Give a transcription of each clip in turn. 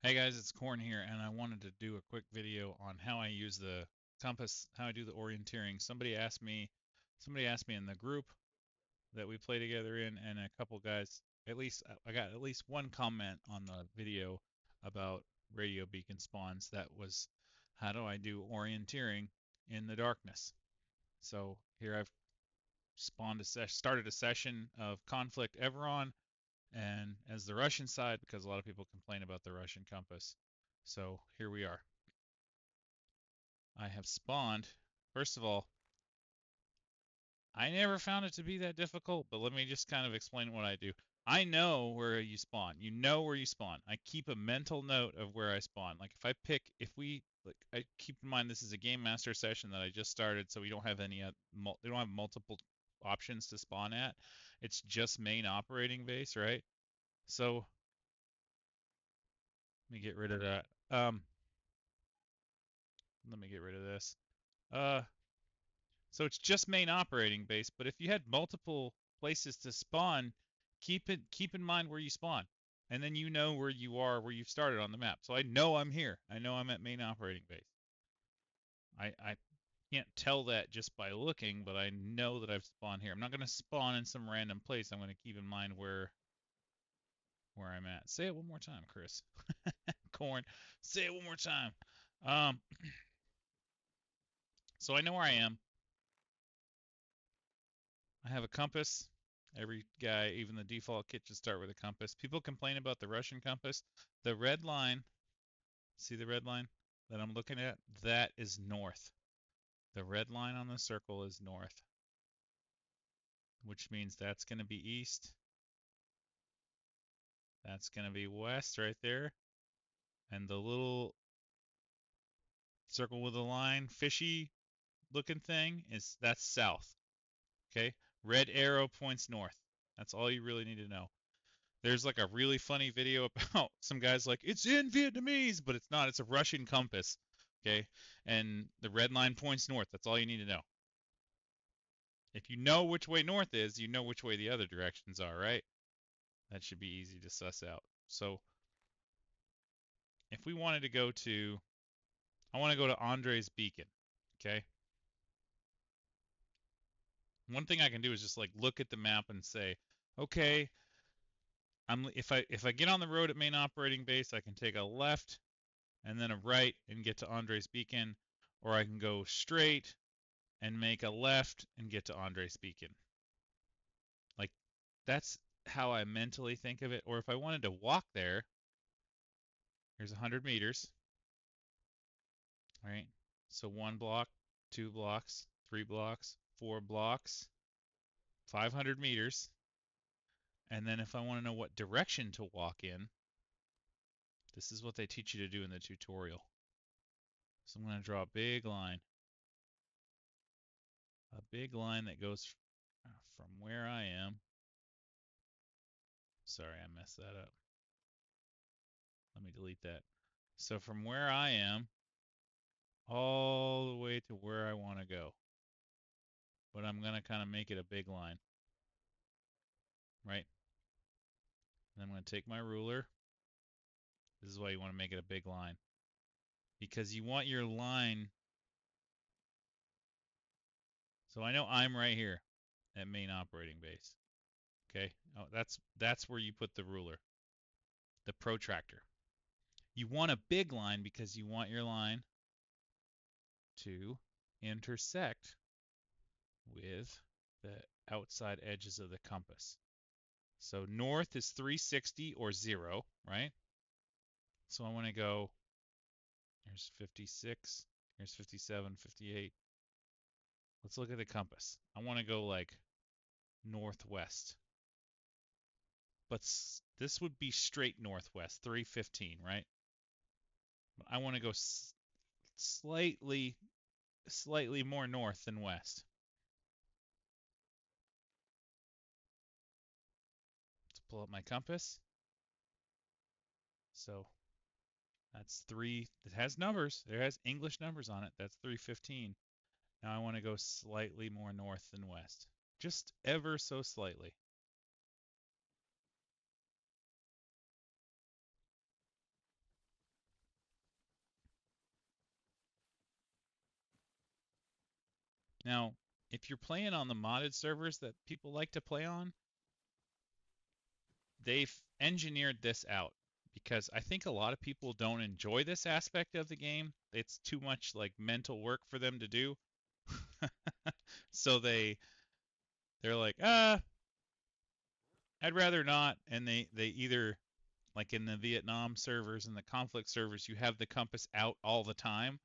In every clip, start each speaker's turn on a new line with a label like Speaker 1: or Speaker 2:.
Speaker 1: Hey guys, it's Corn here, and I wanted to do a quick video on how I use the compass, how I do the orienteering. Somebody asked me in the group that we play together in, and a couple guys, at least I got at least one comment on the video about radio beacon spawns. That was, how do I do orienteering in the darkness? So here I've started a session of Conflict Everon, and as the Russian side, because a lot of people complain about the Russian compass. So here we are. I have spawned. First of all, I never found it to be that difficult, but let me just kind of explain what I do. I know where you spawn. You know where you spawn. I keep a mental note of where I spawn. Like I keep in mind this is a game master session that I just started, so we don't have they don't have multiple options to spawn at. It's just main operating base, right? So let me get rid of that. Let me get rid of this. Uh, so it's just main operating base, but if you had multiple places to spawn, keep in mind where you spawn. And then you know where you are, where you've started on the map. So I know I'm here. I know I'm at main operating base. I can't tell that just by looking, but I know that I've spawned here. I'm not going to spawn in some random place. I'm going to keep in mind where I'm at. Say it one more time, Chris. Corn. Say it one more time. Um, so I know where I am. I have a compass. Every guy, even the default kit, should start with a compass. People complain about the Russian compass. The red line, see the red line that I'm looking at? That is north. The red line on the circle is north, which means that's going to be east. That's going to be west right there. And the little circle with a line, fishy looking thing, that's south. Okay? Red arrow points north. That's all you really need to know. There's like a really funny video about some guys like, it's in Vietnamese, but it's not. It's a Russian compass. Okay? And the red line points north. That's all you need to know. If you know which way north is, you know which way the other directions are, right? That should be easy to suss out. So if we wanted to go to, I want to go to Andre's Beacon. Okay? One thing I can do is just like look at the map and say, okay, if I get on the road at main operating base, I can take a left and then a right and get to Andre's Beacon, or I can go straight and make a left and get to Andre's Beacon. Like, that's how I mentally think of it. Or if I wanted to walk there, here's 100 meters, right? So 1 block, 2 blocks, 3 blocks, 4 blocks, 500 meters. And then if I want to know what direction to walk in, this is what they teach you to do in the tutorial. So I'm going to draw a big line. A big line that goes from where I am. Sorry, I messed that up. Let me delete that. So from where I am all the way to where I want to go. But I'm going to kind of make it a big line, right? And I'm going to take my ruler. This is why you want to make it a big line. Because you want your line. So I know I'm right here at main operating base. Okay? Oh, that's where you put the ruler, the protractor. You want a big line because you want your line to intersect with the outside edges of the compass. So north is 360 or 0, right? So I want to go, here's 56, here's 57, 58. Let's look at the compass. I want to go like northwest. But this would be straight northwest, 315, right? But I want to go slightly more north than west. Let's pull up my compass. So that's 3. It has numbers. It has English numbers on it. That's 315. Now I want to go slightly more north than west. Just ever so slightly. Now, if you're playing on the modded servers that people like to play on, they've engineered this out because I think a lot of people don't enjoy this aspect of the game. It's too much like mental work for them to do. So they're like, I'd rather not. And they either like in the Vietnam servers and the conflict servers, you have the compass out all the time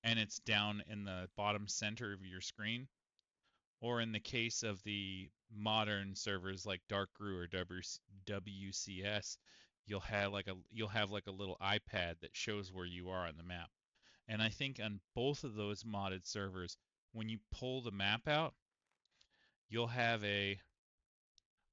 Speaker 1: and it's down in the bottom center of your screen. Or in the case of the modern servers like Darkgrew or WCS, you'll have like a little iPad that shows where you are on the map. And I think on both of those modded servers, when you pull the map out, you'll have a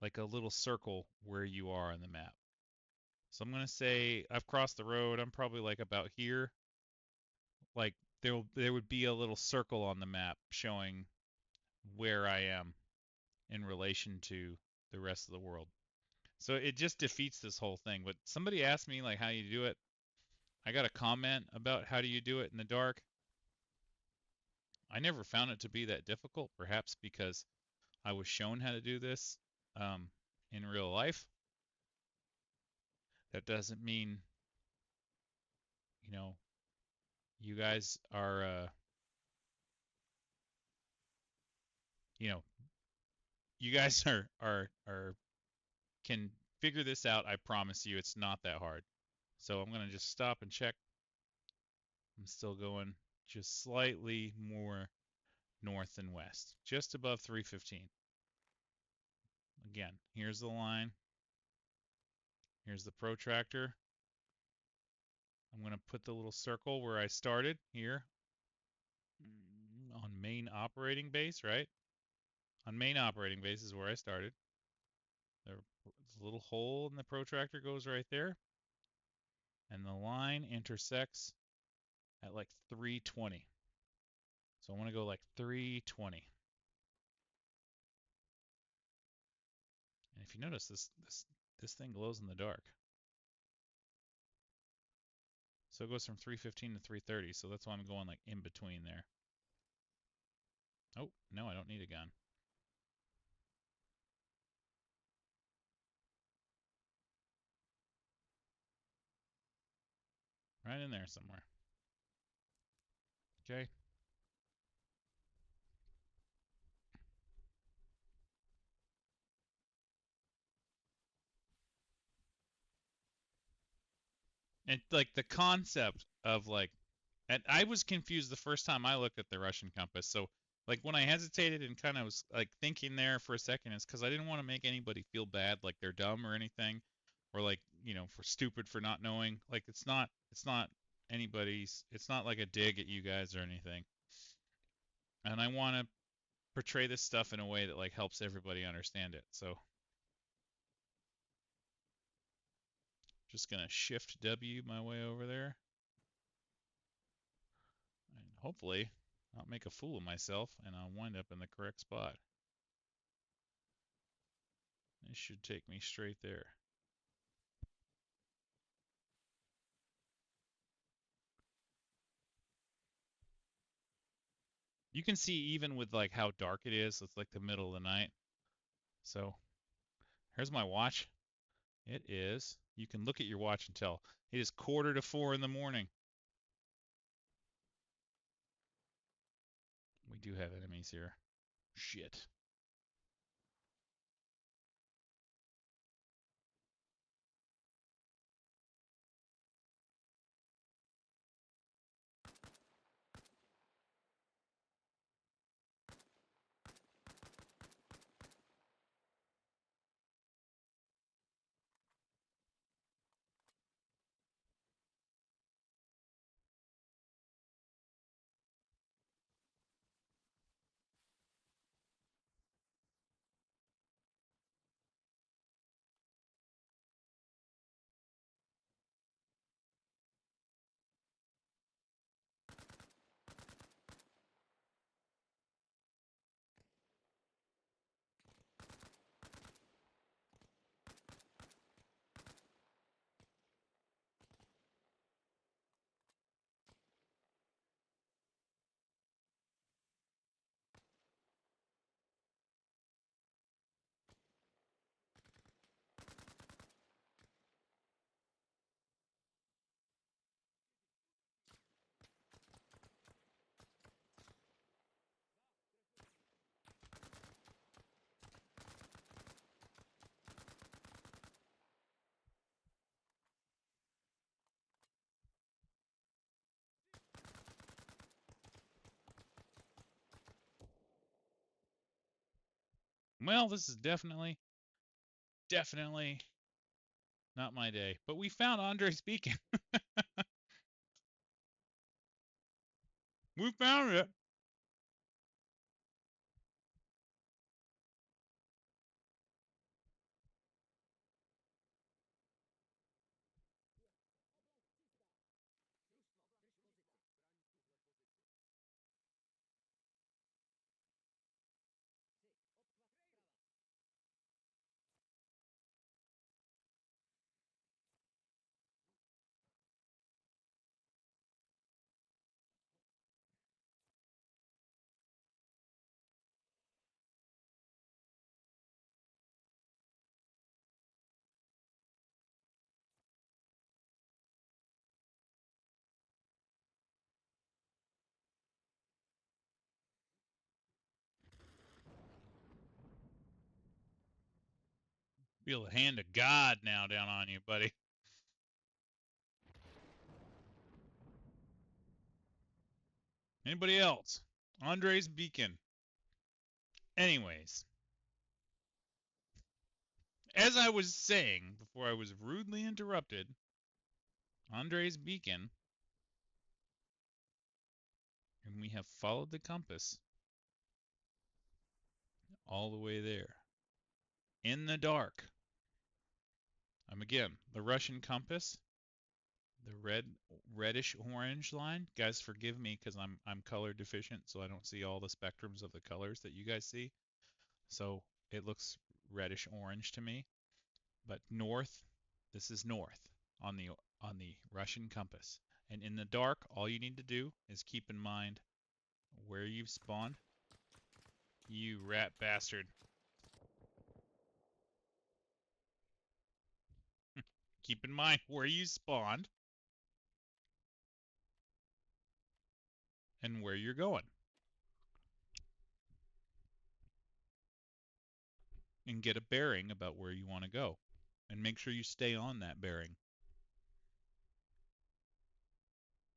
Speaker 1: like a little circle where you are on the map. So I'm gonna say I've crossed the road. I'm probably like about here. Like there would be a little circle on the map showing where I am in relation to the rest of the world. So it just defeats this whole thing. But somebody asked me like how you do it. I got a comment about how do you do it in the dark. I never found it to be that difficult, perhaps because I was shown how to do this um, in real life. That doesn't mean, you know, you guys are, you know, you guys are can figure this out. I promise you, it's not that hard. So I'm gonna just stop and check. I'm still going just slightly more north and west, just above 315. Again, here's the line. Here's the protractor. I'm going to put the little circle where I started here on main operating base, right? On main operating base is where I started. The little hole in the protractor goes right there. And the line intersects at like 320. So I want to go like 320. And if you notice, this thing glows in the dark. So it goes from 315 to 330. So that's why I'm going like in between there. Oh, no, I don't need a gun. Right in there somewhere. Okay. And like the concept of like, and I was confused the first time I looked at the Russian compass. So like when I hesitated and kind of was like thinking there for a second, it's because I didn't want to make anybody feel bad, like they're dumb or anything, or like for stupid for not knowing. Like it's not anybody's. It's not like a dig at you guys or anything. And I want to portray this stuff in a way that like helps everybody understand it. So just gonna shift W my way over there. And hopefully I'll make a fool of myself and I'll wind up in the correct spot. This should take me straight there. You can see even with like how dark it is, it's like the middle of the night. So here's my watch. It is, you can look at your watch and tell, it is 3:45 in the morning. We do have enemies here. Shit. Well, this is definitely not my day. But we found Andre's beacon. We found it. Feel the hand of God now down on you, buddy. Anybody else? Andre's beacon. Anyways, as I was saying before I was rudely interrupted, Andre's beacon, and we have followed the compass all the way there. In the dark. Again, the Russian compass, the reddish orange line. Guys, forgive me because I'm color deficient, so I don't see all the spectrums of the colors that you guys see. So it looks reddish orange to me. But north, this is north on the Russian compass. And in the dark, all you need to do is keep in mind where you've spawned. You rat bastard. Keep in mind where you spawned and where you're going. And get a bearing about where you want to go. And make sure you stay on that bearing.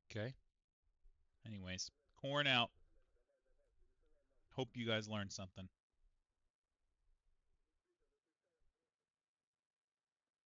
Speaker 1: Okay? Anyways, corn out. Hope you guys learned something.